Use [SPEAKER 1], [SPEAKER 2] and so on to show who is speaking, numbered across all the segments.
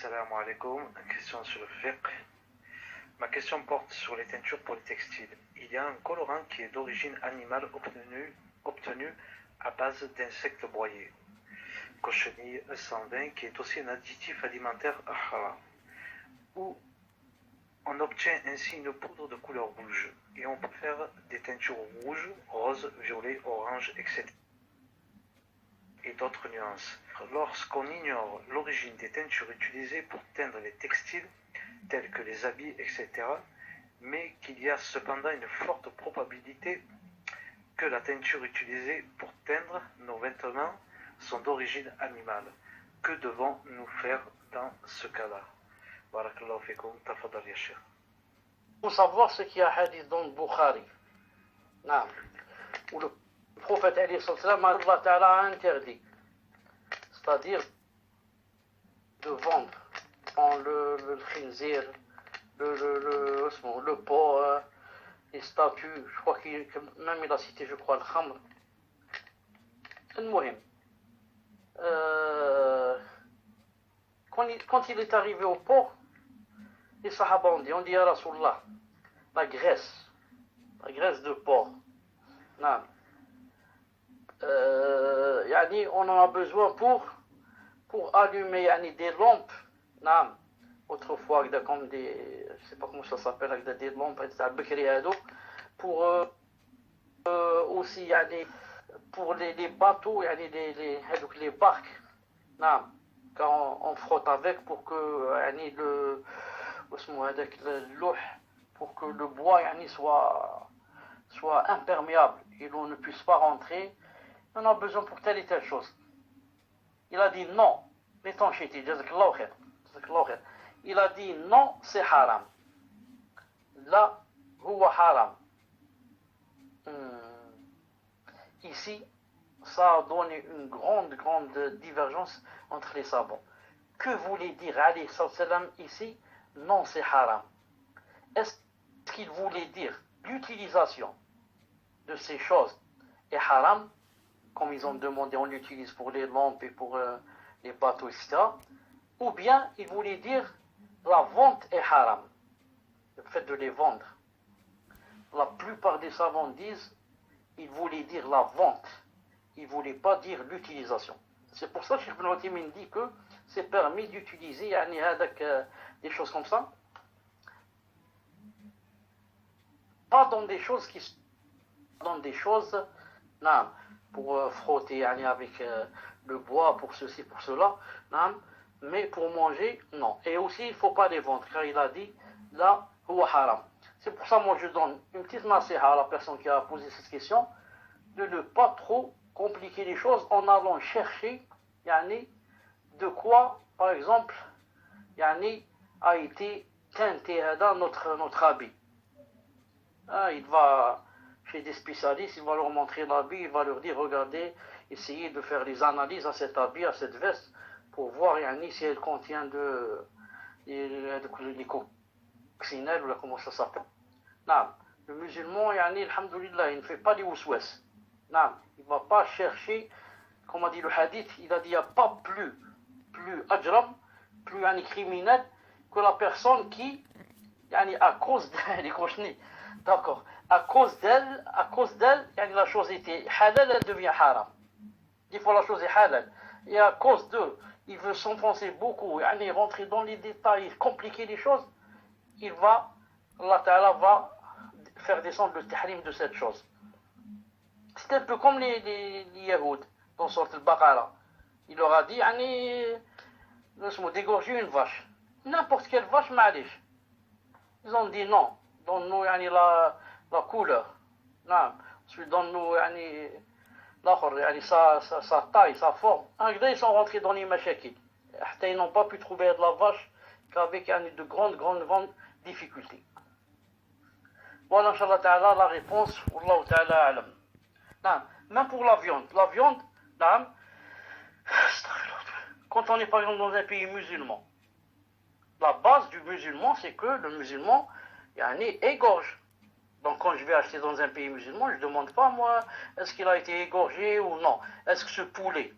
[SPEAKER 1] Salam alaikum, question sur le fiqh. Ma question porte sur les teintures pour les textiles. Il y a un colorant qui est d'origine animale obtenu à base d'insectes broyés. Cochenille 120 qui est aussi un additif alimentaire haram. Où on obtient ainsi une poudre de couleur rouge. Et on peut faire des teintures rouges, roses, violets, oranges, etc. Et d'autres nuances. Lorsqu'on ignore l'origine des teintures utilisées pour teindre les textiles, tels que les habits, etc., mais qu'il y a cependant une forte probabilité que la teinture utilisée pour teindre nos vêtements sont d'origine animale. Que devons-nous faire dans ce cas-là? Barakallahu fikum, tafadal ya Cheikh.
[SPEAKER 2] Il faut savoir ce qu'il y a hadith dans le Bukhari. Non. Où le prophète Allah Ta'ala a interdit, c'est-à-dire de vendre le khinzir, le pot, les statues, je crois qu'il même il a cité, je crois, le khamr. المهم. Quand il est arrivé au port, les sahaba on dit à Rasulullah, la graisse de porc. Non. On en a besoin pour allumer des lampes. Non. Autrefois, comme des, je ne sais pas comment ça s'appelle, avec des lampes, pour aussi pour les bateaux, les barques. Non. Quand on frotte avec pour que pour que le bois soit imperméable et l'on ne puisse pas rentrer, on a besoin pour telle et telle chose. Il a dit non, l'étanchéité, jazakallahu khair. Il a dit non, c'est haram. Là, huwa haram. Ici, ça a donné une grande divergence entre les savants. Que voulait dire alayhi sallam ici? Non, c'est haram. Est-ce qu'il voulait dire l'utilisation de ces choses est haram, comme ils ont demandé, on l'utilise pour les lampes et pour les bateaux, etc. Ou bien il voulait dire la vente est haram, le fait de les vendre. La plupart des savants disent il voulait dire la vente, il ne voulait pas dire l'utilisation. C'est pour ça que Cheikh Ibn Uthaymin dit que c'est permis d'utiliser des choses comme ça, pas dans des choses qui sont dans des choses non, pour frotter avec le bois, pour ceci, pour cela, non, mais pour manger, non. Et aussi, il ne faut pas les vendre, car il a dit là, huwa haram. C'est pour ça moi je donne une petite nasiha à la personne qui a posé cette question, de ne pas trop compliquer les choses en allant chercher de quoi, par exemple, a été teinté dans notre habit. Il va chez des spécialistes, il va leur montrer l'habit, il va leur dire, regardez, essayez de faire des analyses à cet habit, à cette veste, pour voir si elle contient les coccinelles, ou comment ça s'appelle. Non. Le musulman, alhamdoulilah, il ne fait pas les ouswes. Non. Il ne va pas chercher, comme a dit le hadith, il a dit, il n'y a pas plus ajram, plus criminel que la personne qui, à cause des cochonnées, d'accord, à cause d'elle, la chose était halal, elle devient haram. Des fois la chose est halal. Et à cause d'eux, il veut s'enfoncer beaucoup, rentrer dans les détails, compliquer les choses, Allah Ta'ala va faire descendre le tahrim de cette chose. C'est un peu comme les Yahoud, dans sorte al-Baqara. Il leur a dit, dégorger une vache. N'importe quelle vache, ma'alish. Ils ont dit non. Donne-nous la couleur. Non. Ensuite, donne-nous sa taille, sa forme. Ils sont rentrés dans les machakil. Ils n'ont pas pu trouver de la vache qu'avec de grandes difficultés. Voilà, Inch'Allah Ta'ala, la réponse. Wallahu Ta'ala alam. Non. Même pour la viande. La viande, non. Quand on est par exemple dans un pays musulman, la base du musulman, c'est que le musulman égorge. Donc quand je vais acheter dans un pays musulman, je ne demande pas moi, est-ce qu'il a été égorgé ou non. Est-ce que ce poulet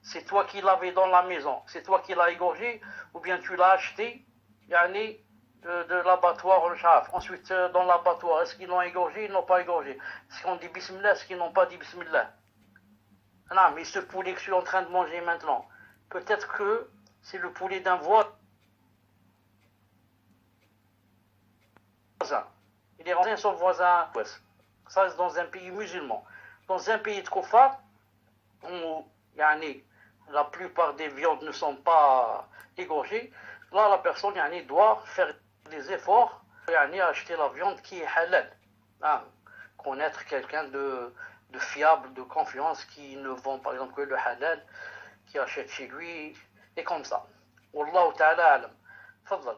[SPEAKER 2] c'est toi qui l'avais dans la maison, c'est toi qui l'as égorgé, ou bien tu l'as acheté, yani, de l'abattoir, le chaf. Ensuite, dans l'abattoir, est-ce qu'ils l'ont égorgé, ils n'ont pas égorgé? Est-ce qu'on dit bismillah, est-ce qu'ils n'ont pas dit bismillah? Non, mais ce poulet que je suis en train de manger maintenant, peut-être que c'est le poulet d'un voisin. Et les voisins sont voisins. Ça, c'est dans un pays musulman. Dans un pays de Koufar, où yani, la plupart des viandes ne sont pas égorgées, là, la personne yani, doit faire des efforts yani, acheter la viande qui est halal. Hein, connaître quelqu'un de fiable, de confiance, qui ne vend par exemple que le halal, qui achète chez lui, et comme ça. Wallahu ta'ala alam. Fadal.